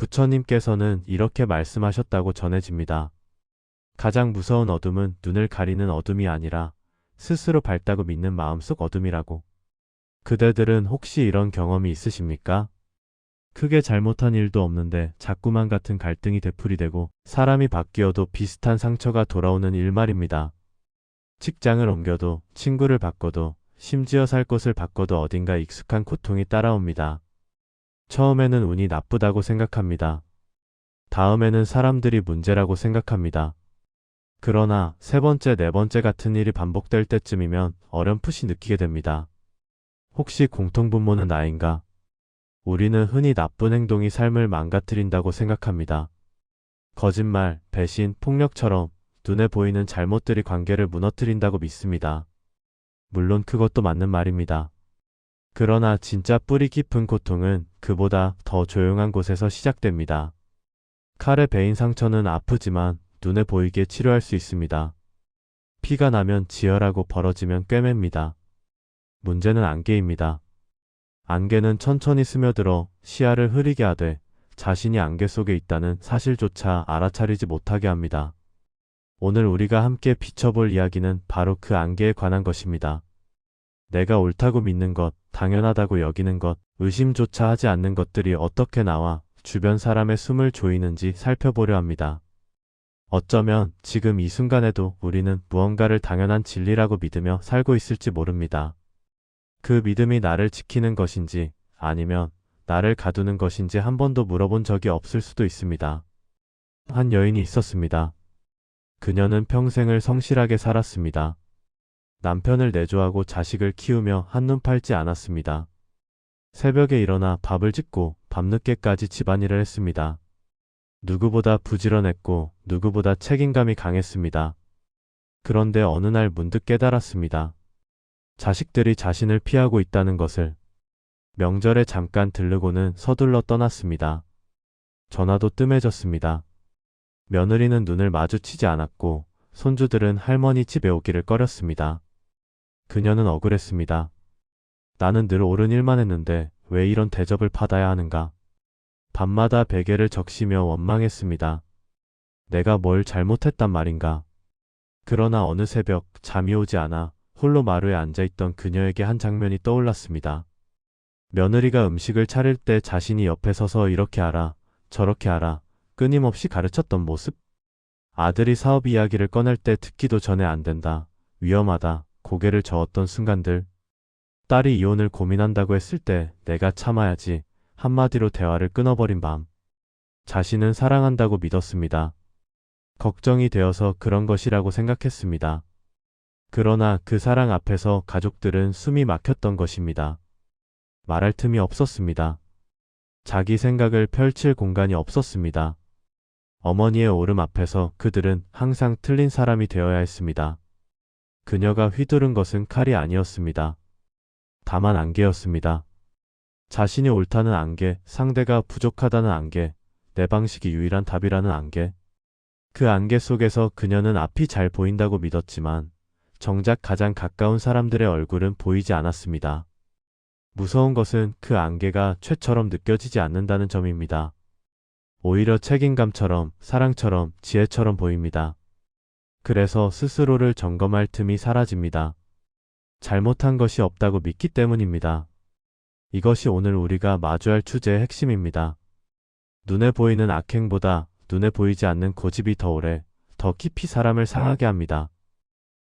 부처님께서는 이렇게 말씀하셨다고 전해집니다. 가장 무서운 어둠은 눈을 가리는 어둠이 아니라 스스로 밝다고 믿는 마음속 어둠이라고. 그대들은 혹시 이런 경험이 있으십니까? 크게 잘못한 일도 없는데 자꾸만 같은 갈등이 되풀이되고 사람이 바뀌어도 비슷한 상처가 돌아오는 일 말입니다. 직장을 옮겨도 친구를 바꿔도 심지어 살 곳을 바꿔도 어딘가 익숙한 고통이 따라옵니다. 처음에는 운이 나쁘다고 생각합니다. 다음에는 사람들이 문제라고 생각합니다. 그러나 세 번째, 네 번째 같은 일이 반복될 때쯤이면 어렴풋이 느끼게 됩니다. 혹시 공통분모는 나인가? 우리는 흔히 나쁜 행동이 삶을 망가뜨린다고 생각합니다. 거짓말, 배신, 폭력처럼 눈에 보이는 잘못들이 관계를 무너뜨린다고 믿습니다. 물론 그것도 맞는 말입니다. 그러나 진짜 뿌리 깊은 고통은 그보다 더 조용한 곳에서 시작됩니다. 칼에 베인 상처는 아프지만 눈에 보이게 치료할 수 있습니다. 피가 나면 지혈하고 벌어지면 꿰맵니다. 문제는 안개입니다. 안개는 천천히 스며들어 시야를 흐리게 하되 자신이 안개 속에 있다는 사실조차 알아차리지 못하게 합니다. 오늘 우리가 함께 비춰볼 이야기는 바로 그 안개에 관한 것입니다. 내가 옳다고 믿는 것, 당연하다고 여기는 것, 의심조차 하지 않는 것들이 어떻게 나와 주변 사람의 숨을 조이는지 살펴보려 합니다. 어쩌면 지금 이 순간에도 우리는 무언가를 당연한 진리라고 믿으며 살고 있을지 모릅니다. 그 믿음이 나를 지키는 것인지 아니면 나를 가두는 것인지 한 번도 물어본 적이 없을 수도 있습니다. 한 여인이 있었습니다. 그녀는 평생을 성실하게 살았습니다. 남편을 내조하고 자식을 키우며 한눈 팔지 않았습니다. 새벽에 일어나 밥을 짓고 밤늦게까지 집안일을 했습니다. 누구보다 부지런했고 누구보다 책임감이 강했습니다. 그런데 어느 날 문득 깨달았습니다. 자식들이 자신을 피하고 있다는 것을. 명절에 잠깐 들르고는 서둘러 떠났습니다. 전화도 뜸해졌습니다. 며느리는 눈을 마주치지 않았고 손주들은 할머니 집에 오기를 꺼렸습니다. 그녀는 억울했습니다. 나는 늘 옳은 일만 했는데 왜 이런 대접을 받아야 하는가? 밤마다 베개를 적시며 원망했습니다. 내가 뭘 잘못했단 말인가? 그러나 어느 새벽 잠이 오지 않아 홀로 마루에 앉아있던 그녀에게 한 장면이 떠올랐습니다. 며느리가 음식을 차릴 때 자신이 옆에 서서 이렇게 하라, 저렇게 하라, 끊임없이 가르쳤던 모습? 아들이 사업 이야기를 꺼낼 때 듣기도 전에 안 된다, 위험하다, 고개를 저었던 순간들. 딸이 이혼을 고민한다고 했을 때 내가 참아야지, 한마디로 대화를 끊어버린 밤. 자신은 사랑한다고 믿었습니다. 걱정이 되어서 그런 것이라고 생각했습니다. 그러나 그 사랑 앞에서 가족들은 숨이 막혔던 것입니다. 말할 틈이 없었습니다. 자기 생각을 펼칠 공간이 없었습니다. 어머니의 오름 앞에서 그들은 항상 틀린 사람이 되어야 했습니다. 그녀가 휘두른 것은 칼이 아니었습니다. 다만 안개였습니다. 자신이 옳다는 안개, 상대가 부족하다는 안개, 내 방식이 유일한 답이라는 안개. 그 안개 속에서 그녀는 앞이 잘 보인다고 믿었지만 정작 가장 가까운 사람들의 얼굴은 보이지 않았습니다. 무서운 것은 그 안개가 죄처럼 느껴지지 않는다는 점입니다. 오히려 책임감처럼, 사랑처럼, 지혜처럼 보입니다. 그래서 스스로를 점검할 틈이 사라집니다. 잘못한 것이 없다고 믿기 때문입니다. 이것이 오늘 우리가 마주할 주제의 핵심입니다. 눈에 보이는 악행보다 눈에 보이지 않는 고집이 더 오래, 더 깊이 사람을 상하게 합니다.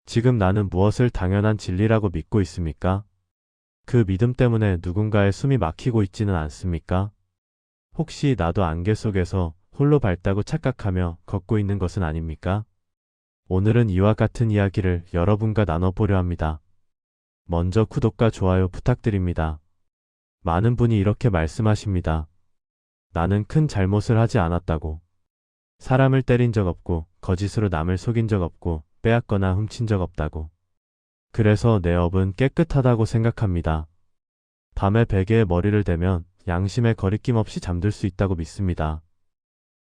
지금 나는 무엇을 당연한 진리라고 믿고 있습니까? 그 믿음 때문에 누군가의 숨이 막히고 있지는 않습니까? 혹시 나도 안개 속에서 홀로 밝다고 착각하며 걷고 있는 것은 아닙니까? 오늘은 이와 같은 이야기를 여러분과 나눠보려 합니다. 먼저 구독과 좋아요 부탁드립니다. 많은 분이 이렇게 말씀하십니다. 나는 큰 잘못을 하지 않았다고. 사람을 때린 적 없고 거짓으로 남을 속인 적 없고 빼앗거나 훔친 적 없다고. 그래서 내 업은 깨끗하다고 생각합니다. 밤에 베개에 머리를 대면 양심에 거리낌 없이 잠들 수 있다고 믿습니다.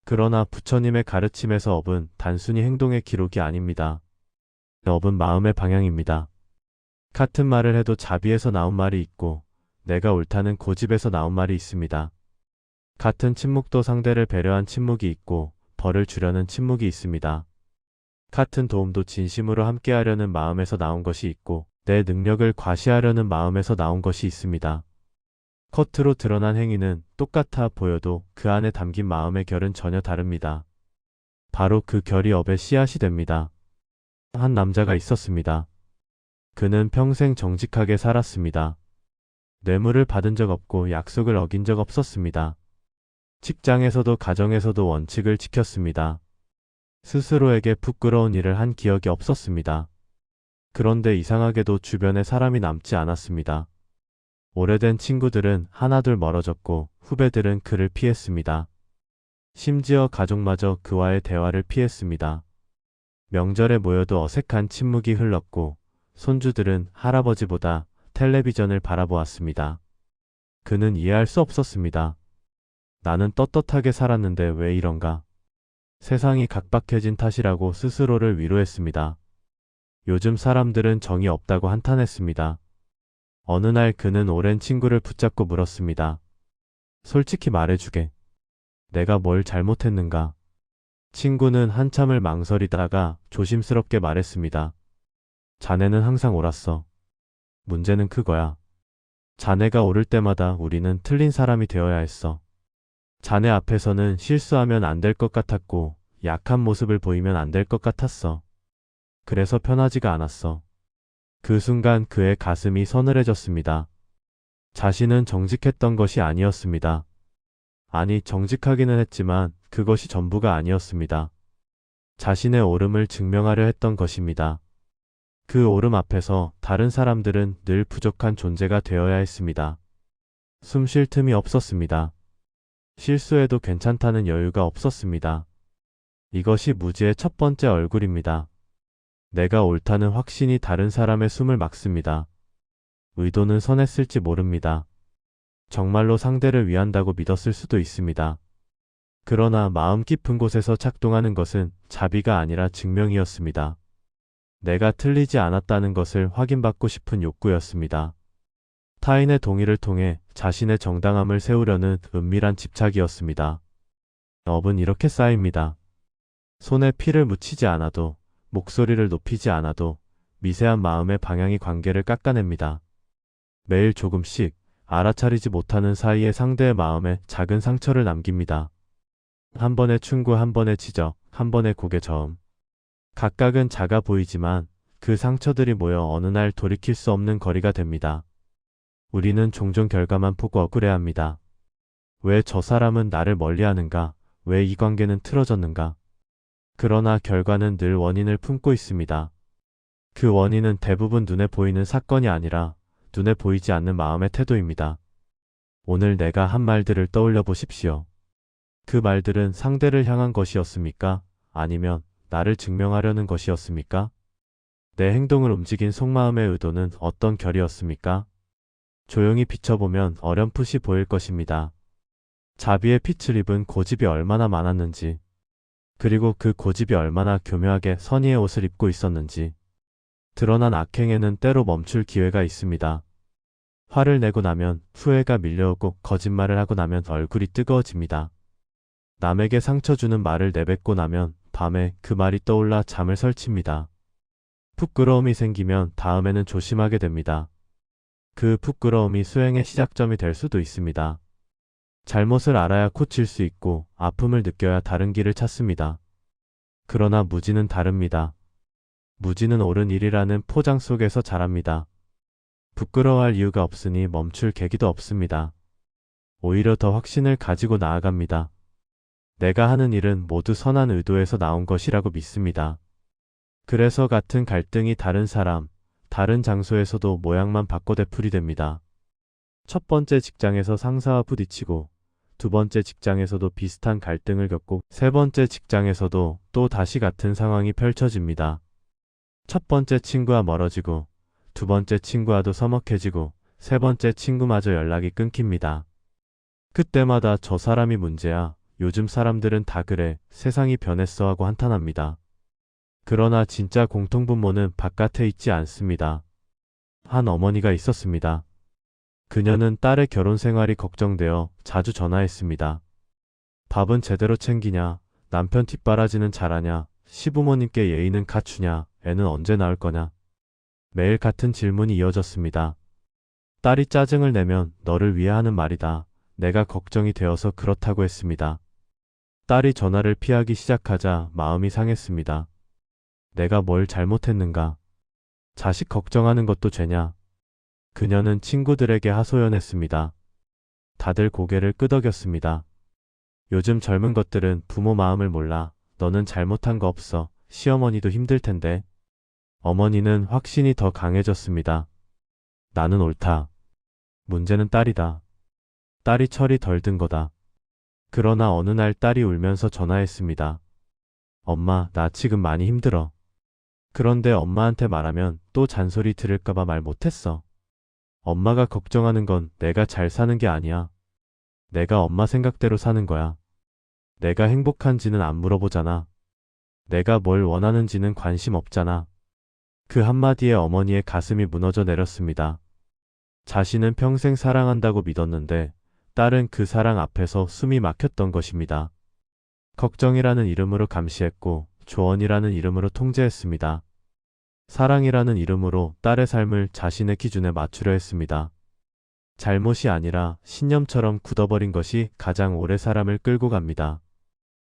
그러나 부처님의 가르침에서 업은 단순히 행동의 기록이 아닙니다. 업은 마음의 방향입니다. 같은 말을 해도 자비에서 나온 말이 있고 내가 옳다는 고집에서 나온 말이 있습니다. 같은 침묵도 상대를 배려한 침묵이 있고 벌을 주려는 침묵이 있습니다. 같은 도움도 진심으로 함께하려는 마음에서 나온 것이 있고 내 능력을 과시하려는 마음에서 나온 것이 있습니다. 겉으로 드러난 행위는 똑같아 보여도 그 안에 담긴 마음의 결은 전혀 다릅니다. 바로 그 결이 업의 씨앗이 됩니다. 한 남자가 있었습니다. 그는 평생 정직하게 살았습니다. 뇌물을 받은 적 없고 약속을 어긴 적 없었습니다. 직장에서도 가정에서도 원칙을 지켰습니다. 스스로에게 부끄러운 일을 한 기억이 없었습니다. 그런데 이상하게도 주변에 사람이 남지 않았습니다. 오래된 친구들은 하나둘 멀어졌고 후배들은 그를 피했습니다. 심지어 가족마저 그와의 대화를 피했습니다. 명절에 모여도 어색한 침묵이 흘렀고 손주들은 할아버지보다 텔레비전을 바라보았습니다. 그는 이해할 수 없었습니다. 나는 떳떳하게 살았는데 왜 이런가? 세상이 각박해진 탓이라고 스스로를 위로했습니다. 요즘 사람들은 정이 없다고 한탄했습니다. 어느 날 그는 오랜 친구를 붙잡고 물었습니다. 솔직히 말해주게. 내가 뭘 잘못했는가? 친구는 한참을 망설이다가 조심스럽게 말했습니다. 자네는 항상 옳았어. 문제는 그거야. 자네가 옳을 때마다 우리는 틀린 사람이 되어야 했어. 자네 앞에서는 실수하면 안 될 것 같았고 약한 모습을 보이면 안 될 것 같았어. 그래서 편하지가 않았어. 그 순간 그의 가슴이 서늘해졌습니다. 자신은 정직했던 것이 아니었습니다. 아니, 정직하기는 했지만 그것이 전부가 아니었습니다. 자신의 옳음을 증명하려 했던 것입니다. 그 옳음 앞에서 다른 사람들은 늘 부족한 존재가 되어야 했습니다. 숨 쉴 틈이 없었습니다. 실수해도 괜찮다는 여유가 없었습니다. 이것이 무지의 첫 번째 얼굴입니다. 내가 옳다는 확신이 다른 사람의 숨을 막습니다. 의도는 선했을지 모릅니다. 정말로 상대를 위한다고 믿었을 수도 있습니다. 그러나 마음 깊은 곳에서 작동하는 것은 자비가 아니라 증명이었습니다. 내가 틀리지 않았다는 것을 확인받고 싶은 욕구였습니다. 타인의 동의를 통해 자신의 정당함을 세우려는 은밀한 집착이었습니다. 업은 이렇게 쌓입니다. 손에 피를 묻히지 않아도, 목소리를 높이지 않아도 미세한 마음의 방향이 관계를 깎아냅니다. 매일 조금씩 알아차리지 못하는 사이에 상대의 마음에 작은 상처를 남깁니다. 한 번의 충고, 한 번의 지적, 한 번의 고개 저음. 각각은 작아 보이지만 그 상처들이 모여 어느 날 돌이킬 수 없는 거리가 됩니다. 우리는 종종 결과만 보고 억울해합니다. 왜 저 사람은 나를 멀리하는가? 왜 이 관계는 틀어졌는가? 그러나 결과는 늘 원인을 품고 있습니다. 그 원인은 대부분 눈에 보이는 사건이 아니라 눈에 보이지 않는 마음의 태도입니다. 오늘 내가 한 말들을 떠올려 보십시오. 그 말들은 상대를 향한 것이었습니까? 아니면 나를 증명하려는 것이었습니까? 내 행동을 움직인 속마음의 의도는 어떤 결이었습니까? 조용히 비춰보면 어렴풋이 보일 것입니다. 자비의 빛을 입은 고집이 얼마나 많았는지, 그리고 그 고집이 얼마나 교묘하게 선의의 옷을 입고 있었는지. 드러난 악행에는 때로 멈출 기회가 있습니다. 화를 내고 나면 후회가 밀려오고 거짓말을 하고 나면 얼굴이 뜨거워집니다. 남에게 상처 주는 말을 내뱉고 나면 밤에 그 말이 떠올라 잠을 설칩니다. 부끄러움이 생기면 다음에는 조심하게 됩니다. 그 부끄러움이 수행의 시작점이 될 수도 있습니다. 잘못을 알아야 고칠 수 있고 아픔을 느껴야 다른 길을 찾습니다. 그러나 무지는 다릅니다. 무지는 옳은 일이라는 포장 속에서 자랍니다. 부끄러워할 이유가 없으니 멈출 계기도 없습니다. 오히려 더 확신을 가지고 나아갑니다. 내가 하는 일은 모두 선한 의도에서 나온 것이라고 믿습니다. 그래서 같은 갈등이 다른 사람, 다른 장소에서도 모양만 바꿔 되풀이됩니다. 첫 번째 직장에서 상사와 부딪히고, 두 번째 직장에서도 비슷한 갈등을 겪고, 세 번째 직장에서도 또 다시 같은 상황이 펼쳐집니다. 첫 번째 친구와 멀어지고, 두 번째 친구와도 서먹해지고, 세 번째 친구마저 연락이 끊깁니다. 그때마다 저 사람이 문제야. 요즘 사람들은 다 그래. 세상이 변했어 하고 한탄합니다. 그러나 진짜 공통분모는 바깥에 있지 않습니다. 한 어머니가 있었습니다. 그녀는 딸의 결혼 생활이 걱정되어 자주 전화했습니다. 밥은 제대로 챙기냐? 남편 뒷바라지는 잘하냐? 시부모님께 예의는 갖추냐? 애는 언제 낳을 거냐? 매일 같은 질문이 이어졌습니다. 딸이 짜증을 내면 너를 위해 하는 말이다. 내가 걱정이 되어서 그렇다고 했습니다. 딸이 전화를 피하기 시작하자 마음이 상했습니다. 내가 뭘 잘못했는가? 자식 걱정하는 것도 죄냐? 그녀는 친구들에게 하소연했습니다. 다들 고개를 끄덕였습니다. 요즘 젊은 것들은 부모 마음을 몰라. 너는 잘못한 거 없어. 시어머니도 힘들 텐데. 어머니는 확신이 더 강해졌습니다. 나는 옳다. 문제는 딸이다. 딸이 철이 덜 든 거다. 그러나 어느 날 딸이 울면서 전화했습니다. 엄마, 나 지금 많이 힘들어. 그런데 엄마한테 말하면 또 잔소리 들을까봐 말 못했어. 엄마가 걱정하는 건 내가 잘 사는 게 아니야. 내가 엄마 생각대로 사는 거야. 내가 행복한지는 안 물어보잖아. 내가 뭘 원하는지는 관심 없잖아. 그 한마디에 어머니의 가슴이 무너져 내렸습니다. 자신은 평생 사랑한다고 믿었는데 딸은 그 사랑 앞에서 숨이 막혔던 것입니다. 걱정이라는 이름으로 감시했고 조언이라는 이름으로 통제했습니다. 사랑이라는 이름으로 딸의 삶을 자신의 기준에 맞추려 했습니다. 잘못이 아니라 신념처럼 굳어버린 것이 가장 오래 사람을 끌고 갑니다.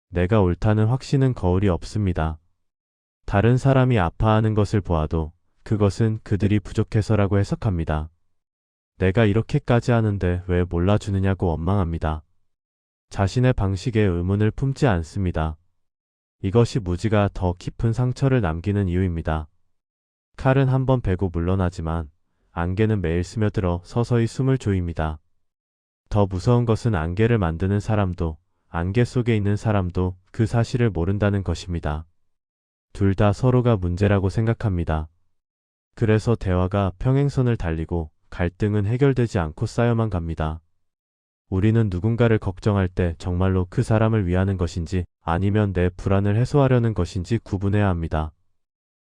내가 옳다는 확신은 거울이 없습니다. 다른 사람이 아파하는 것을 보아도 그것은 그들이 부족해서라고 해석합니다. 내가 이렇게까지 하는데 왜 몰라주느냐고 원망합니다. 자신의 방식에 의문을 품지 않습니다. 이것이 무지가 더 깊은 상처를 남기는 이유입니다. 칼은 한번 베고 물러나지만 안개는 매일 스며들어 서서히 숨을 조입니다. 더 무서운 것은 안개를 만드는 사람도 안개 속에 있는 사람도 그 사실을 모른다는 것입니다. 둘 다 서로가 문제라고 생각합니다. 그래서 대화가 평행선을 달리고 갈등은 해결되지 않고 쌓여만 갑니다. 우리는 누군가를 걱정할 때 정말로 그 사람을 위하는 것인지 아니면 내 불안을 해소하려는 것인지 구분해야 합니다.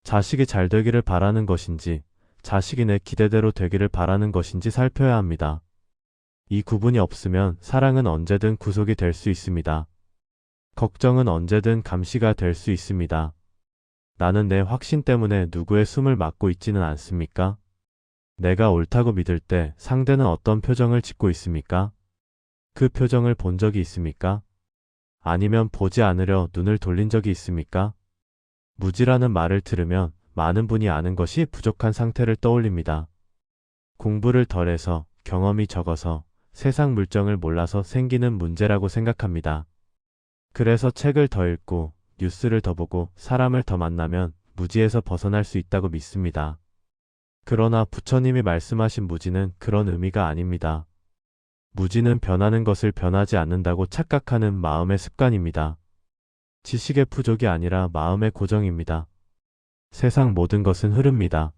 자식이 잘 되기를 바라는 것인지 자식이 내 기대대로 되기를 바라는 것인지 살펴야 합니다. 이 구분이 없으면 사랑은 언제든 구속이 될 수 있습니다. 걱정은 언제든 감시가 될 수 있습니다. 나는 내 확신 때문에 누구의 숨을 막고 있지는 않습니까? 내가 옳다고 믿을 때 상대는 어떤 표정을 짓고 있습니까? 그 표정을 본 적이 있습니까? 아니면 보지 않으려 눈을 돌린 적이 있습니까? 무지라는 말을 들으면 많은 분이 아는 것이 부족한 상태를 떠올립니다. 공부를 덜해서 경험이 적어서 세상 물정을 몰라서 생기는 문제라고 생각합니다. 그래서 책을 더 읽고 뉴스를 더 보고 사람을 더 만나면 무지에서 벗어날 수 있다고 믿습니다. 그러나 부처님이 말씀하신 무지는 그런 의미가 아닙니다. 무지는 변하는 것을 변하지 않는다고 착각하는 마음의 습관입니다. 지식의 부족이 아니라 마음의 고정입니다. 세상 모든 것은 흐릅니다.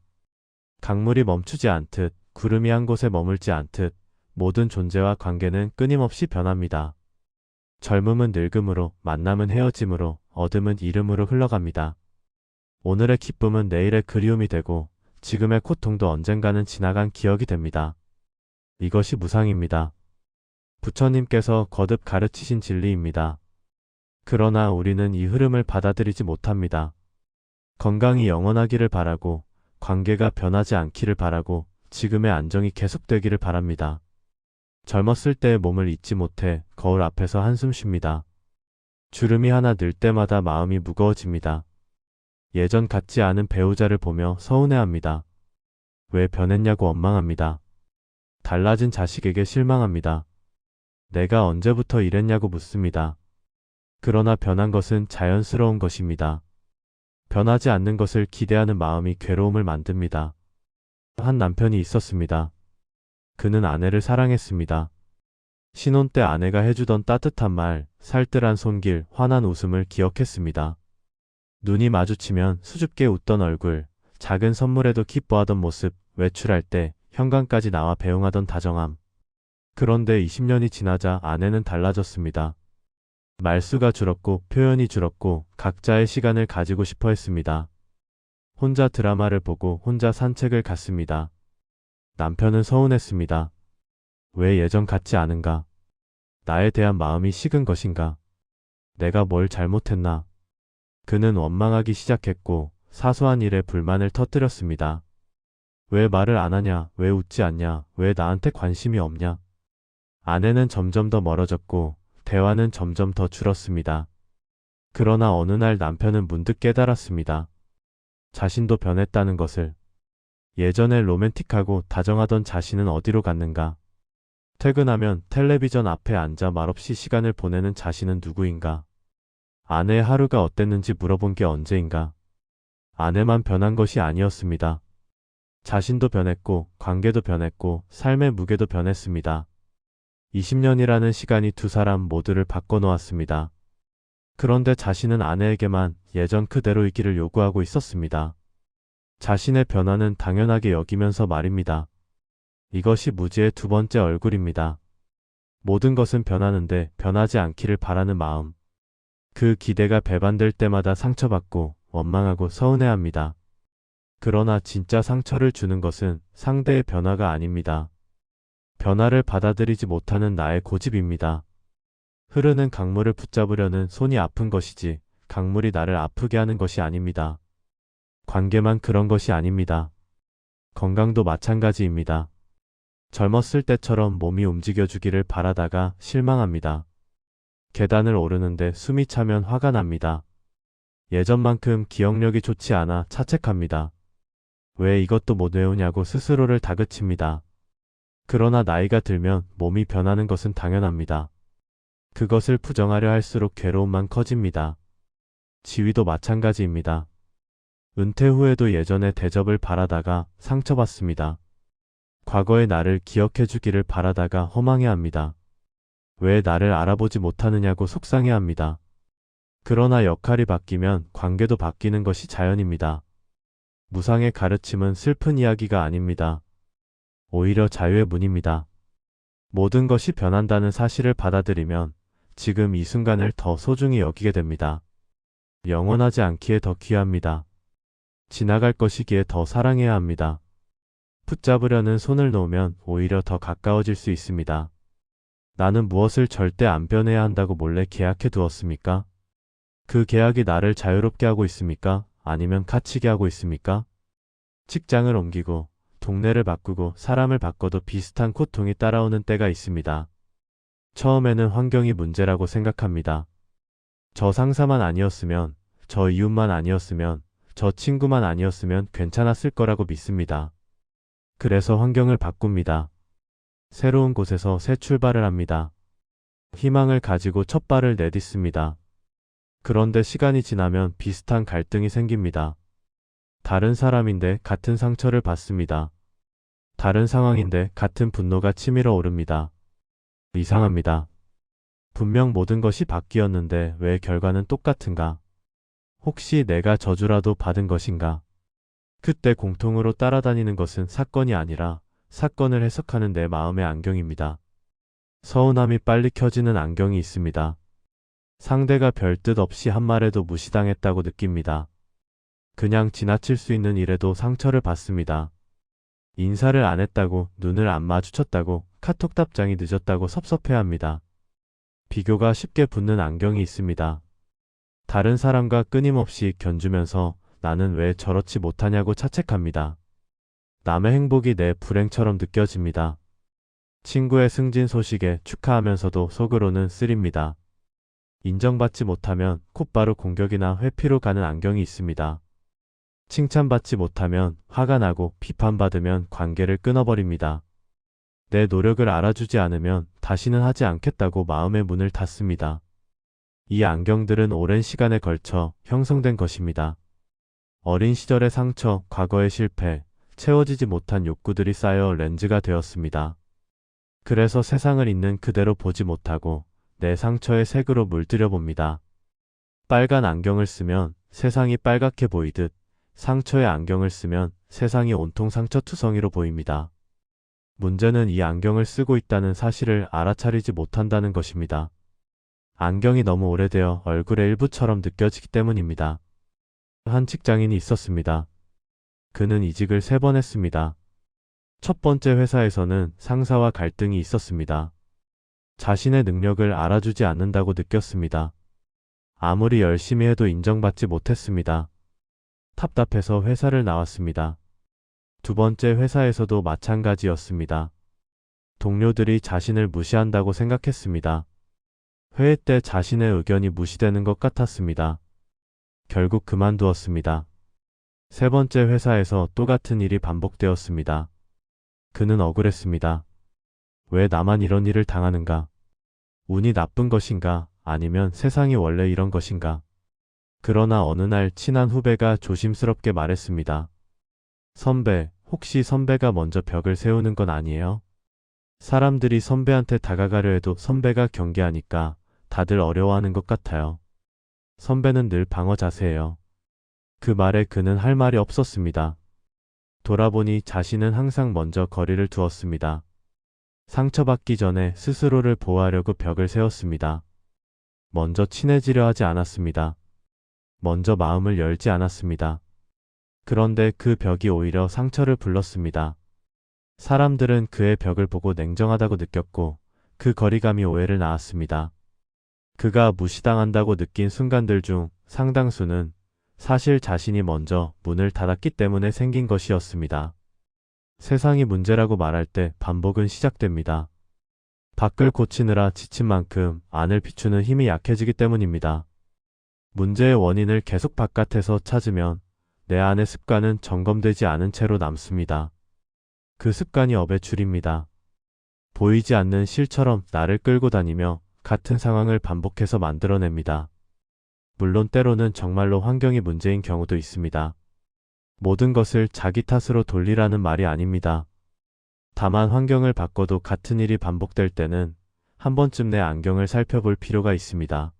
강물이 멈추지 않듯 구름이 한 곳에 머물지 않듯 모든 존재와 관계는 끊임없이 변합니다. 젊음은 늙음으로, 만남은 헤어짐으로, 어둠은 이름으로 흘러갑니다. 오늘의 기쁨은 내일의 그리움이 되고 지금의 고통도 언젠가는 지나간 기억이 됩니다. 이것이 무상입니다. 부처님께서 거듭 가르치신 진리입니다. 그러나 우리는 이 흐름을 받아들이지 못합니다. 건강이 영원하기를 바라고 관계가 변하지 않기를 바라고 지금의 안정이 계속되기를 바랍니다. 젊었을 때의 몸을 잊지 못해 거울 앞에서 한숨 쉽니다. 주름이 하나 늘 때마다 마음이 무거워집니다. 예전 같지 않은 배우자를 보며 서운해합니다. 왜 변했냐고 원망합니다. 달라진 자식에게 실망합니다. 내가 언제부터 이랬냐고 묻습니다. 그러나 변한 것은 자연스러운 것입니다. 변하지 않는 것을 기대하는 마음이 괴로움을 만듭니다. 한 남편이 있었습니다. 그는 아내를 사랑했습니다. 신혼 때 아내가 해주던 따뜻한 말, 살뜰한 손길, 환한 웃음을 기억했습니다. 눈이 마주치면 수줍게 웃던 얼굴, 작은 선물에도 기뻐하던 모습, 외출할 때 현관까지 나와 배웅하던 다정함. 그런데 20년이 지나자 아내는 달라졌습니다. 말수가 줄었고 표현이 줄었고 각자의 시간을 가지고 싶어 했습니다. 혼자 드라마를 보고 혼자 산책을 갔습니다. 남편은 서운했습니다. 왜 예전 같지 않은가? 나에 대한 마음이 식은 것인가? 내가 뭘 잘못했나? 그는 원망하기 시작했고 사소한 일에 불만을 터뜨렸습니다. 왜 말을 안 하냐? 왜 웃지 않냐? 왜 나한테 관심이 없냐? 아내는 점점 더 멀어졌고 대화는 점점 더 줄었습니다. 그러나 어느 날 남편은 문득 깨달았습니다. 자신도 변했다는 것을. 예전에 로맨틱하고 다정하던 자신은 어디로 갔는가? 퇴근하면 텔레비전 앞에 앉아 말없이 시간을 보내는 자신은 누구인가? 아내의 하루가 어땠는지 물어본 게 언제인가? 아내만 변한 것이 아니었습니다. 자신도 변했고, 관계도 변했고, 삶의 무게도 변했습니다. 20년이라는 시간이 두 사람 모두를 바꿔놓았습니다. 그런데 자신은 아내에게만 예전 그대로이기를 요구하고 있었습니다. 자신의 변화는 당연하게 여기면서 말입니다. 이것이 무지의 두 번째 얼굴입니다. 모든 것은 변하는데 변하지 않기를 바라는 마음. 그 기대가 배반될 때마다 상처받고 원망하고 서운해합니다. 그러나 진짜 상처를 주는 것은 상대의 변화가 아닙니다. 변화를 받아들이지 못하는 나의 고집입니다. 흐르는 강물을 붙잡으려는 손이 아픈 것이지 강물이 나를 아프게 하는 것이 아닙니다. 관계만 그런 것이 아닙니다. 건강도 마찬가지입니다. 젊었을 때처럼 몸이 움직여주기를 바라다가 실망합니다. 계단을 오르는데 숨이 차면 화가 납니다. 예전만큼 기억력이 좋지 않아 자책합니다. 왜 이것도 못 외우냐고 스스로를 다그칩니다. 그러나 나이가 들면 몸이 변하는 것은 당연합니다. 그것을 부정하려 할수록 괴로움만 커집니다. 지위도 마찬가지입니다. 은퇴 후에도 예전의 대접을 바라다가 상처받습니다. 과거의 나를 기억해 주기를 바라다가 허망해합니다. 왜 나를 알아보지 못하느냐고 속상해합니다. 그러나 역할이 바뀌면 관계도 바뀌는 것이 자연입니다. 무상의 가르침은 슬픈 이야기가 아닙니다. 오히려 자유의 문입니다. 모든 것이 변한다는 사실을 받아들이면 지금 이 순간을 더 소중히 여기게 됩니다. 영원하지 않기에 더 귀합니다. 지나갈 것이기에 더 사랑해야 합니다. 붙잡으려는 손을 놓으면 오히려 더 가까워질 수 있습니다. 나는 무엇을 절대 안 변해야 한다고 몰래 계약해 두었습니까? 그 계약이 나를 자유롭게 하고 있습니까? 아니면 갇히게 하고 있습니까? 직장을 옮기고 동네를 바꾸고 사람을 바꿔도 비슷한 고통이 따라오는 때가 있습니다. 처음에는 환경이 문제라고 생각합니다. 저 상사만 아니었으면, 저 이웃만 아니었으면, 저 친구만 아니었으면 괜찮았을 거라고 믿습니다. 그래서 환경을 바꿉니다. 새로운 곳에서 새 출발을 합니다. 희망을 가지고 첫 발을 내딛습니다. 그런데 시간이 지나면 비슷한 갈등이 생깁니다. 다른 사람인데 같은 상처를 받습니다. 다른 상황인데 같은 분노가 치밀어 오릅니다. 이상합니다. 분명 모든 것이 바뀌었는데 왜 결과는 똑같은가? 혹시 내가 저주라도 받은 것인가? 그때 공통으로 따라다니는 것은 사건이 아니라 사건을 해석하는 내 마음의 안경입니다. 서운함이 빨리 켜지는 안경이 있습니다. 상대가 별뜻 없이 한 말에도 무시당했다고 느낍니다. 그냥 지나칠 수 있는 일에도 상처를 받습니다. 인사를 안 했다고, 눈을 안 마주쳤다고, 카톡 답장이 늦었다고 섭섭해합니다. 비교가 쉽게 붙는 안경이 있습니다. 다른 사람과 끊임없이 견주면서 나는 왜 저렇지 못하냐고 자책합니다. 남의 행복이 내 불행처럼 느껴집니다. 친구의 승진 소식에 축하하면서도 속으로는 쓰립니다. 인정받지 못하면 곧바로 공격이나 회피로 가는 안경이 있습니다. 칭찬받지 못하면 화가 나고 비판받으면 관계를 끊어버립니다. 내 노력을 알아주지 않으면 다시는 하지 않겠다고 마음의 문을 닫습니다. 이 안경들은 오랜 시간에 걸쳐 형성된 것입니다. 어린 시절의 상처, 과거의 실패, 채워지지 못한 욕구들이 쌓여 렌즈가 되었습니다. 그래서 세상을 있는 그대로 보지 못하고 내 상처의 색으로 물들여 봅니다. 빨간 안경을 쓰면 세상이 빨갛게 보이듯 상처의 안경을 쓰면 세상이 온통 상처투성이로 보입니다. 문제는 이 안경을 쓰고 있다는 사실을 알아차리지 못한다는 것입니다. 안경이 너무 오래되어 얼굴의 일부처럼 느껴지기 때문입니다. 한 직장인이 있었습니다. 그는 이직을 3번 했습니다. 첫 번째 회사에서는 상사와 갈등이 있었습니다. 자신의 능력을 알아주지 않는다고 느꼈습니다. 아무리 열심히 해도 인정받지 못했습니다. 답답해서 회사를 나왔습니다. 두 번째 회사에서도 마찬가지였습니다. 동료들이 자신을 무시한다고 생각했습니다. 회의 때 자신의 의견이 무시되는 것 같았습니다. 결국 그만두었습니다. 세 번째 회사에서 똑같은 일이 반복되었습니다. 그는 억울했습니다. 왜 나만 이런 일을 당하는가? 운이 나쁜 것인가? 아니면 세상이 원래 이런 것인가? 그러나 어느 날 친한 후배가 조심스럽게 말했습니다. 선배, 혹시 선배가 먼저 벽을 세우는 건 아니에요? 사람들이 선배한테 다가가려 해도 선배가 경계하니까 다들 어려워하는 것 같아요. 선배는 늘 방어 자세예요. 그 말에 그는 할 말이 없었습니다. 돌아보니 자신은 항상 먼저 거리를 두었습니다. 상처받기 전에 스스로를 보호하려고 벽을 세웠습니다. 먼저 친해지려 하지 않았습니다. 먼저 마음을 열지 않았습니다. 그런데 그 벽이 오히려 상처를 불렀습니다. 사람들은 그의 벽을 보고 냉정하다고 느꼈고 그 거리감이 오해를 낳았습니다. 그가 무시당한다고 느낀 순간들 중 상당수는 사실 자신이 먼저 문을 닫았기 때문에 생긴 것이었습니다. 세상이 문제라고 말할 때 반복은 시작됩니다. 밖을 고치느라 지친 만큼 안을 비추는 힘이 약해지기 때문입니다. 문제의 원인을 계속 바깥에서 찾으면 내 안의 습관은 점검되지 않은 채로 남습니다. 그 습관이 업의 줄입니다. 보이지 않는 실처럼 나를 끌고 다니며 같은 상황을 반복해서 만들어냅니다. 물론 때로는 정말로 환경이 문제인 경우도 있습니다. 모든 것을 자기 탓으로 돌리라는 말이 아닙니다. 다만 환경을 바꿔도 같은 일이 반복될 때는 한 번쯤 내 안경을 살펴볼 필요가 있습니다.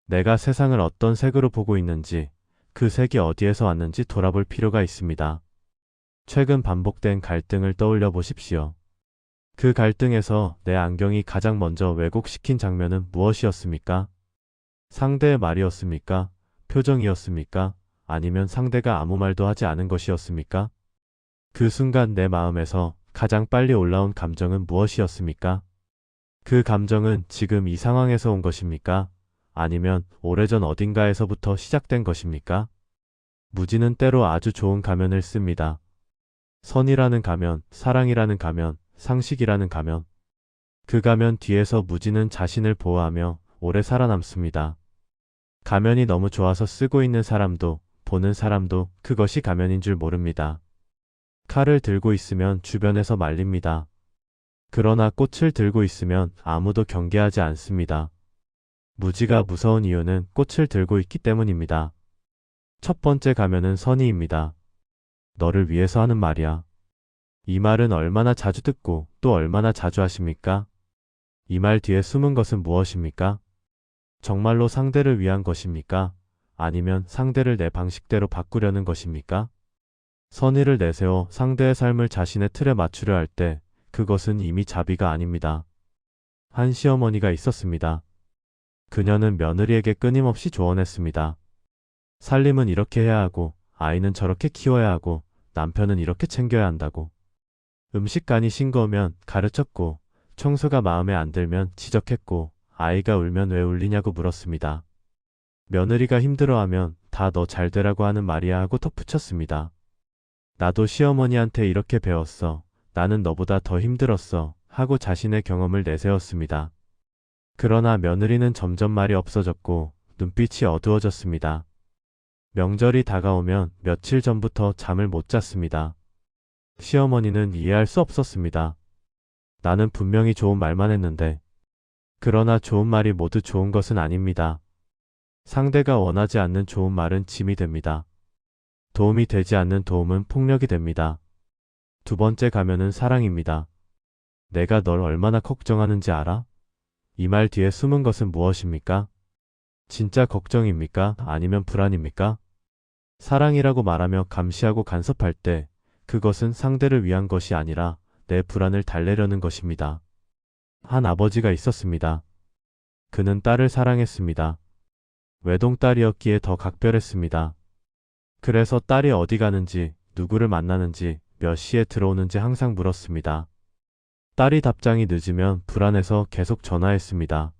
내가 세상을 어떤 색으로 보고 있는지, 그 색이 어디에서 왔는지 돌아볼 필요가 있습니다. 최근 반복된 갈등을 떠올려 보십시오. 그 갈등에서 내 안경이 가장 먼저 왜곡시킨 장면은 무엇이었습니까? 상대의 말이었습니까? 표정이었습니까? 아니면 상대가 아무 말도 하지 않은 것이었습니까? 그 순간 내 마음에서 가장 빨리 올라온 감정은 무엇이었습니까? 그 감정은 지금 이 상황에서 온 것입니까? 아니면 오래전 어딘가에서부터 시작된 것입니까? 무지는 때로 아주 좋은 가면을 씁니다. 선이라는 가면, 사랑이라는 가면, 상식이라는 가면. 그 가면 뒤에서 무지는 자신을 보호하며 오래 살아남습니다. 가면이 너무 좋아서 쓰고 있는 사람도 보는 사람도 그것이 가면인 줄 모릅니다. 칼을 들고 있으면 주변에서 말립니다. 그러나 꽃을 들고 있으면 아무도 경계하지 않습니다. 무지가 무서운 이유는 꽃을 들고 있기 때문입니다. 첫 번째 가면은 선의입니다. 너를 위해서 하는 말이야. 이 말은 얼마나 자주 듣고 또 얼마나 자주 하십니까? 이 말 뒤에 숨은 것은 무엇입니까? 정말로 상대를 위한 것입니까? 아니면 상대를 내 방식대로 바꾸려는 것입니까? 선의를 내세워 상대의 삶을 자신의 틀에 맞추려 할 때 그것은 이미 자비가 아닙니다. 한 시어머니가 있었습니다. 그녀는 며느리에게 끊임없이 조언했습니다. 살림은 이렇게 해야 하고 아이는 저렇게 키워야 하고 남편은 이렇게 챙겨야 한다고. 음식간이 싱거우면 가르쳤고 청소가 마음에 안 들면 지적했고 아이가 울면 왜 울리냐고 물었습니다. 며느리가 힘들어하면 다 너 잘 되라고 하는 말이야 하고 덧붙였습니다. 나도 시어머니한테 이렇게 배웠어. 나는 너보다 더 힘들었어. 하고 자신의 경험을 내세웠습니다. 그러나 며느리는 점점 말이 없어졌고 눈빛이 어두워졌습니다. 명절이 다가오면 며칠 전부터 잠을 못 잤습니다. 시어머니는 이해할 수 없었습니다. 나는 분명히 좋은 말만 했는데. 그러나 좋은 말이 모두 좋은 것은 아닙니다. 상대가 원하지 않는 좋은 말은 짐이 됩니다. 도움이 되지 않는 도움은 폭력이 됩니다. 두 번째 가면은 사랑입니다. 내가 널 얼마나 걱정하는지 알아? 이 말 뒤에 숨은 것은 무엇입니까? 진짜 걱정입니까? 아니면 불안입니까? 사랑이라고 말하며 감시하고 간섭할 때 그것은 상대를 위한 것이 아니라 내 불안을 달래려는 것입니다. 한 아버지가 있었습니다. 그는 딸을 사랑했습니다. 외동딸이었기에 더 각별했습니다. 그래서 딸이 어디 가는지, 누구를 만나는지, 몇 시에 들어오는지 항상 물었습니다. 딸이 답장이 늦으면 불안해서 계속 전화했습니다.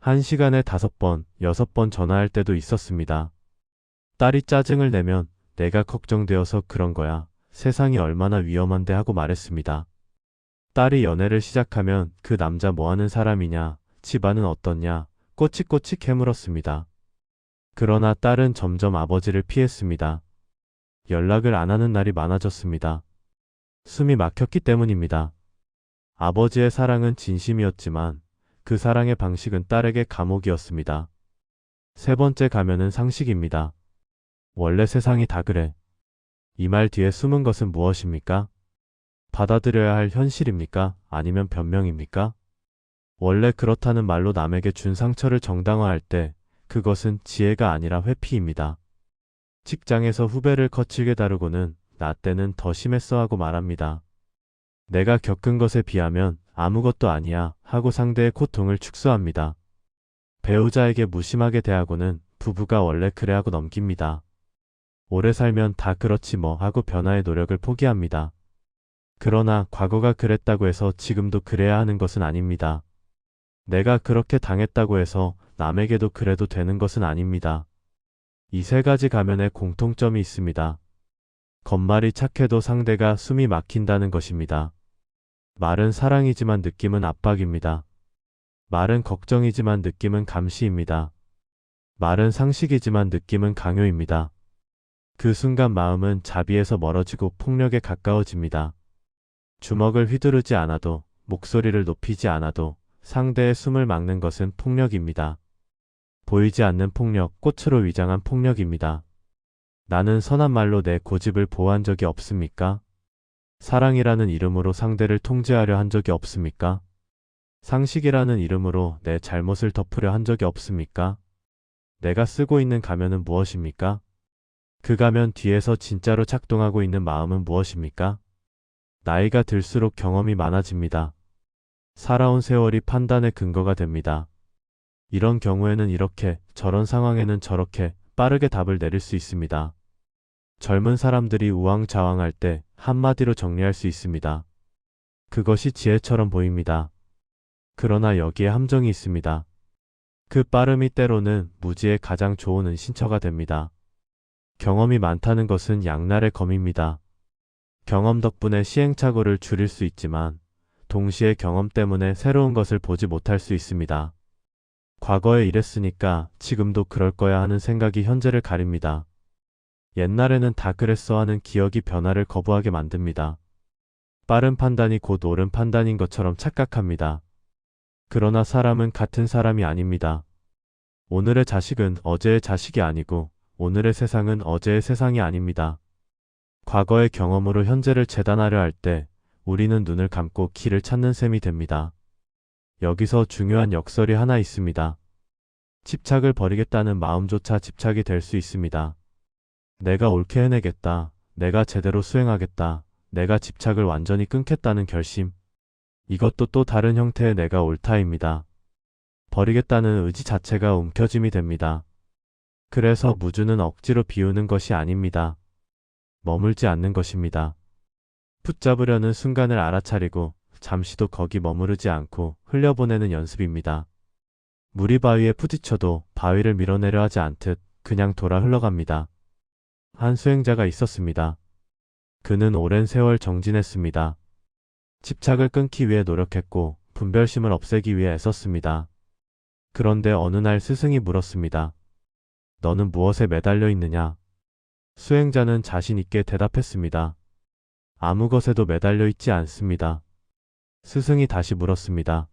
1시간에 5번, 6번 전화할 때도 있었습니다. 딸이 짜증을 내면 내가 걱정되어서 그런 거야. 세상이 얼마나 위험한데 하고 말했습니다. 딸이 연애를 시작하면 그 남자 뭐 하는 사람이냐, 집안은 어떻냐, 꼬치꼬치 캐물었습니다. 그러나 딸은 점점 아버지를 피했습니다. 연락을 안 하는 날이 많아졌습니다. 숨이 막혔기 때문입니다. 아버지의 사랑은 진심이었지만 그 사랑의 방식은 딸에게 감옥이었습니다. 세 번째 가면은 상식입니다. 원래 세상이 다 그래. 이 말 뒤에 숨은 것은 무엇입니까? 받아들여야 할 현실입니까? 아니면 변명입니까? 원래 그렇다는 말로 남에게 준 상처를 정당화할 때 그것은 지혜가 아니라 회피입니다. 직장에서 후배를 거칠게 다루고는 나 때는 더 심했어 하고 말합니다. 내가 겪은 것에 비하면 아무것도 아니야 하고 상대의 고통을 축소합니다. 배우자에게 무심하게 대하고는 부부가 원래 그래 하고 넘깁니다. 오래 살면 다 그렇지 뭐 하고 변화의 노력을 포기합니다. 그러나 과거가 그랬다고 해서 지금도 그래야 하는 것은 아닙니다. 내가 그렇게 당했다고 해서 남에게도 그래도 되는 것은 아닙니다. 이 세 가지 가면에 공통점이 있습니다. 겉말이 착해도 상대가 숨이 막힌다는 것입니다. 말은 사랑이지만 느낌은 압박입니다. 말은 걱정이지만 느낌은 감시입니다. 말은 상식이지만 느낌은 강요입니다. 그 순간 마음은 자비에서 멀어지고 폭력에 가까워집니다. 주먹을 휘두르지 않아도, 목소리를 높이지 않아도 상대의 숨을 막는 것은 폭력입니다. 보이지 않는 폭력, 꽃으로 위장한 폭력입니다. 나는 선한 말로 내 고집을 보호한 적이 없습니까? 사랑이라는 이름으로 상대를 통제하려 한 적이 없습니까? 상식이라는 이름으로 내 잘못을 덮으려 한 적이 없습니까? 내가 쓰고 있는 가면은 무엇입니까? 그 가면 뒤에서 진짜로 작동하고 있는 마음은 무엇입니까? 나이가 들수록 경험이 많아집니다. 살아온 세월이 판단의 근거가 됩니다. 이런 경우에는 이렇게, 저런 상황에는 저렇게 빠르게 답을 내릴 수 있습니다. 젊은 사람들이 우왕좌왕할 때 한마디로 정리할 수 있습니다. 그것이 지혜처럼 보입니다. 그러나 여기에 함정이 있습니다. 그 빠름이 때로는 무지의 가장 좋은 은신처가 됩니다. 경험이 많다는 것은 양날의 검입니다. 경험 덕분에 시행착오를 줄일 수 있지만 동시에 경험 때문에 새로운 것을 보지 못할 수 있습니다. 과거에 이랬으니까 지금도 그럴 거야 하는 생각이 현재를 가립니다. 옛날에는 다 그랬어 하는 기억이 변화를 거부하게 만듭니다. 빠른 판단이 곧 옳은 판단인 것처럼 착각합니다. 그러나 사람은 같은 사람이 아닙니다. 오늘의 자식은 어제의 자식이 아니고 오늘의 세상은 어제의 세상이 아닙니다. 과거의 경험으로 현재를 재단하려 할 때 우리는 눈을 감고 길을 찾는 셈이 됩니다. 여기서 중요한 역설이 하나 있습니다. 집착을 버리겠다는 마음조차 집착이 될 수 있습니다. 내가 옳게 해내겠다. 내가 제대로 수행하겠다. 내가 집착을 완전히 끊겠다는 결심. 이것도 또 다른 형태의 내가 옳다입니다. 버리겠다는 의지 자체가 움켜짐이 됩니다. 그래서 무주는 억지로 비우는 것이 아닙니다. 머물지 않는 것입니다. 붙잡으려는 순간을 알아차리고 잠시도 거기 머무르지 않고 흘려보내는 연습입니다. 물이 바위에 부딪혀도 바위를 밀어내려 하지 않듯 그냥 돌아 흘러갑니다. 한 수행자가 있었습니다. 그는 오랜 세월 정진했습니다. 집착을 끊기 위해 노력했고 분별심을 없애기 위해 애썼습니다. 그런데 어느 날 스승이 물었습니다. 너는 무엇에 매달려 있느냐? 수행자는 자신 있게 대답했습니다. 아무 것에도 매달려 있지 않습니다. 스승이 다시 물었습니다.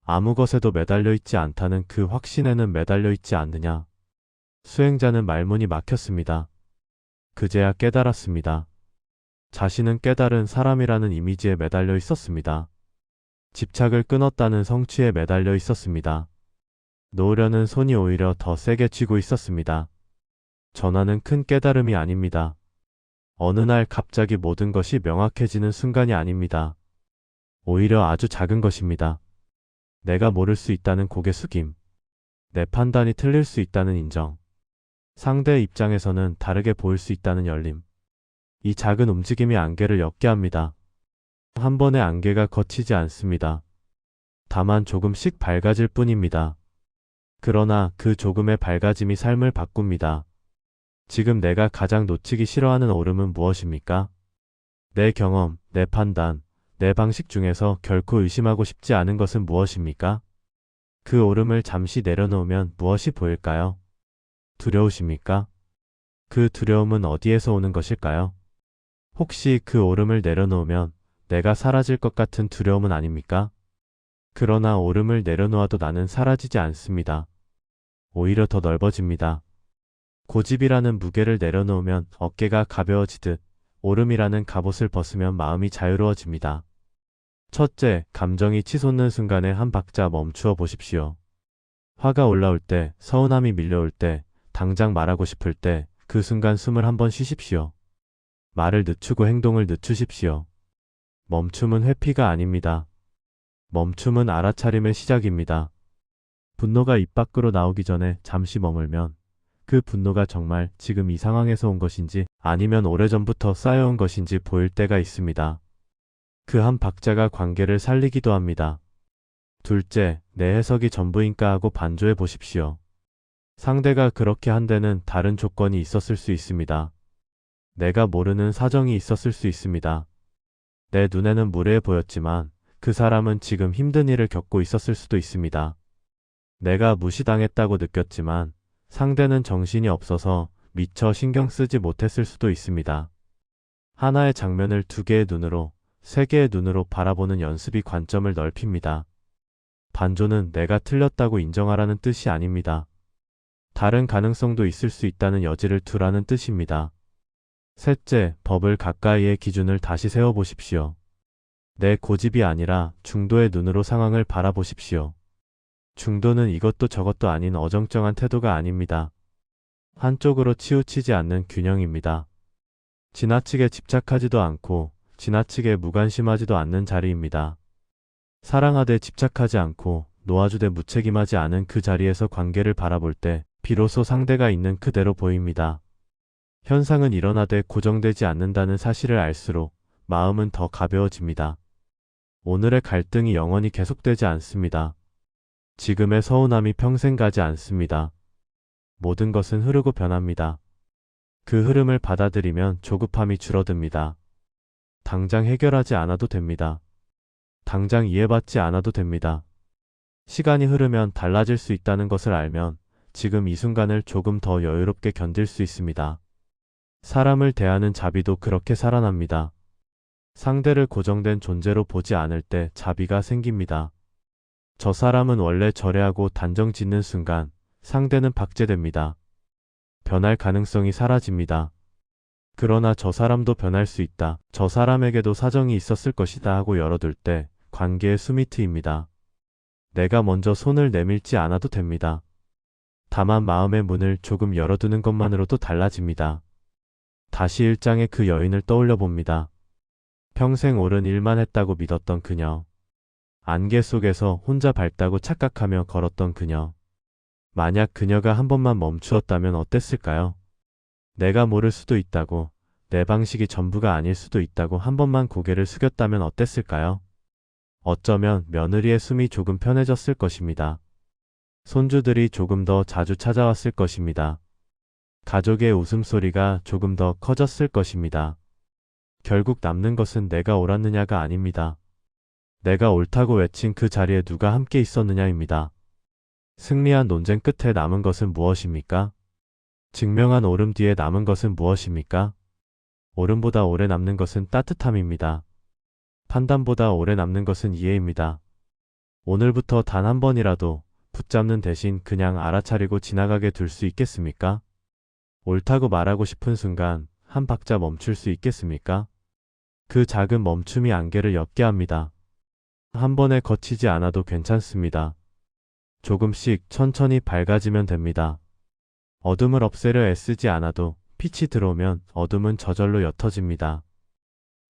아무 것에도 매달려 있지 않다는 그 확신에는 매달려 있지 않느냐? 수행자는 말문이 막혔습니다. 그제야 깨달았습니다. 자신은 깨달은 사람이라는 이미지에 매달려 있었습니다. 집착을 끊었다는 성취에 매달려 있었습니다. 놓으려는 손이 오히려 더 세게 쥐고 있었습니다. 전화는 큰 깨달음이 아닙니다. 어느 날 갑자기 모든 것이 명확해지는 순간이 아닙니다. 오히려 아주 작은 것입니다. 내가 모를 수 있다는 고개 숙임. 내 판단이 틀릴 수 있다는 인정. 상대의 입장에서는 다르게 보일 수 있다는 열림. 이 작은 움직임이 안개를 옅게 합니다. 한 번의 안개가 걷히지 않습니다. 다만 조금씩 밝아질 뿐입니다. 그러나 그 조금의 밝아짐이 삶을 바꿉니다. 지금 내가 가장 놓치기 싫어하는 오름은 무엇입니까? 내 경험, 내 판단, 내 방식 중에서 결코 의심하고 싶지 않은 것은 무엇입니까? 그 오름을 잠시 내려놓으면 무엇이 보일까요? 두려우십니까? 그 두려움은 어디에서 오는 것일까요? 혹시 그 오름을 내려놓으면 내가 사라질 것 같은 두려움은 아닙니까? 그러나 오름을 내려놓아도 나는 사라지지 않습니다. 오히려 더 넓어집니다. 고집이라는 무게를 내려놓으면 어깨가 가벼워지듯 오름이라는 갑옷을 벗으면 마음이 자유로워집니다. 첫째, 감정이 치솟는 순간에 한 박자 멈추어 보십시오. 화가 올라올 때, 서운함이 밀려올 때, 당장 말하고 싶을 때, 그 순간 숨을 한번 쉬십시오. 말을 늦추고 행동을 늦추십시오. 멈춤은 회피가 아닙니다. 멈춤은 알아차림의 시작입니다. 분노가 입 밖으로 나오기 전에 잠시 머물면 그 분노가 정말 지금 이 상황에서 온 것인지 아니면 오래전부터 쌓여온 것인지 보일 때가 있습니다. 그 한 박자가 관계를 살리기도 합니다. 둘째, 내 해석이 전부인가 하고 반조해 보십시오. 상대가 그렇게 한 데는 다른 조건이 있었을 수 있습니다. 내가 모르는 사정이 있었을 수 있습니다. 내 눈에는 무례해 보였지만 그 사람은 지금 힘든 일을 겪고 있었을 수도 있습니다. 내가 무시당했다고 느꼈지만 상대는 정신이 없어서 미처 신경 쓰지 못했을 수도 있습니다. 하나의 장면을 두 개의 눈으로, 세 개의 눈으로 바라보는 연습이 관점을 넓힙니다. 반조는 내가 틀렸다고 인정하라는 뜻이 아닙니다. 다른 가능성도 있을 수 있다는 여지를 두라는 뜻입니다. 셋째, 법을 가까이의 기준을 다시 세워보십시오. 내 고집이 아니라 중도의 눈으로 상황을 바라보십시오. 중도는 이것도 저것도 아닌 어정쩡한 태도가 아닙니다. 한쪽으로 치우치지 않는 균형입니다. 지나치게 집착하지도 않고 지나치게 무관심하지도 않는 자리입니다. 사랑하되 집착하지 않고 놓아주되 무책임하지 않은 그 자리에서 관계를 바라볼 때 비로소 상대가 있는 그대로 보입니다. 현상은 일어나되 고정되지 않는다는 사실을 알수록 마음은 더 가벼워집니다. 오늘의 갈등이 영원히 계속되지 않습니다. 지금의 서운함이 평생 가지 않습니다. 모든 것은 흐르고 변합니다. 그 흐름을 받아들이면 조급함이 줄어듭니다. 당장 해결하지 않아도 됩니다. 당장 이해받지 않아도 됩니다. 시간이 흐르면 달라질 수 있다는 것을 알면 지금 이 순간을 조금 더 여유롭게 견딜 수 있습니다. 사람을 대하는 자비도 그렇게 살아납니다. 상대를 고정된 존재로 보지 않을 때 자비가 생깁니다. 저 사람은 원래 저래하고 단정 짓는 순간 상대는 박제됩니다. 변할 가능성이 사라집니다. 그러나 저 사람도 변할 수 있다. 저 사람에게도 사정이 있었을 것이다 하고 열어둘 때 관계의 숨이 트입니다. 내가 먼저 손을 내밀지 않아도 됩니다. 다만 마음의 문을 조금 열어두는 것만으로도 달라집니다. 다시 일장의 그 여인을 떠올려 봅니다. 평생 옳은 일만 했다고 믿었던 그녀. 안개 속에서 혼자 밝다고 착각하며 걸었던 그녀. 만약 그녀가 한 번만 멈추었다면 어땠을까요? 내가 모를 수도 있다고, 내 방식이 전부가 아닐 수도 있다고 한 번만 고개를 숙였다면 어땠을까요? 어쩌면 며느리의 숨이 조금 편해졌을 것입니다. 손주들이 조금 더 자주 찾아왔을 것입니다. 가족의 웃음소리가 조금 더 커졌을 것입니다. 결국 남는 것은 내가 옳았느냐가 아닙니다. 내가 옳다고 외친 그 자리에 누가 함께 있었느냐입니다. 승리한 논쟁 끝에 남은 것은 무엇입니까? 증명한 오름 뒤에 남은 것은 무엇입니까? 오름보다 오래 남는 것은 따뜻함입니다. 판단보다 오래 남는 것은 이해입니다. 오늘부터 단 한 번이라도 붙잡는 대신 그냥 알아차리고 지나가게 둘 수 있겠습니까? 옳다고 말하고 싶은 순간 한 박자 멈출 수 있겠습니까? 그 작은 멈춤이 안개를 옅게 합니다. 한 번에 거치지 않아도 괜찮습니다. 조금씩 천천히 밝아지면 됩니다. 어둠을 없애려 애쓰지 않아도 빛이 들어오면 어둠은 저절로 옅어집니다.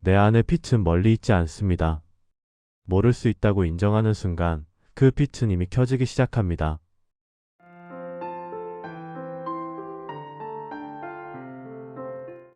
내 안의 빛은 멀리 있지 않습니다. 모를 수 있다고 인정하는 순간 그 빛은 이미 켜지기 시작합니다.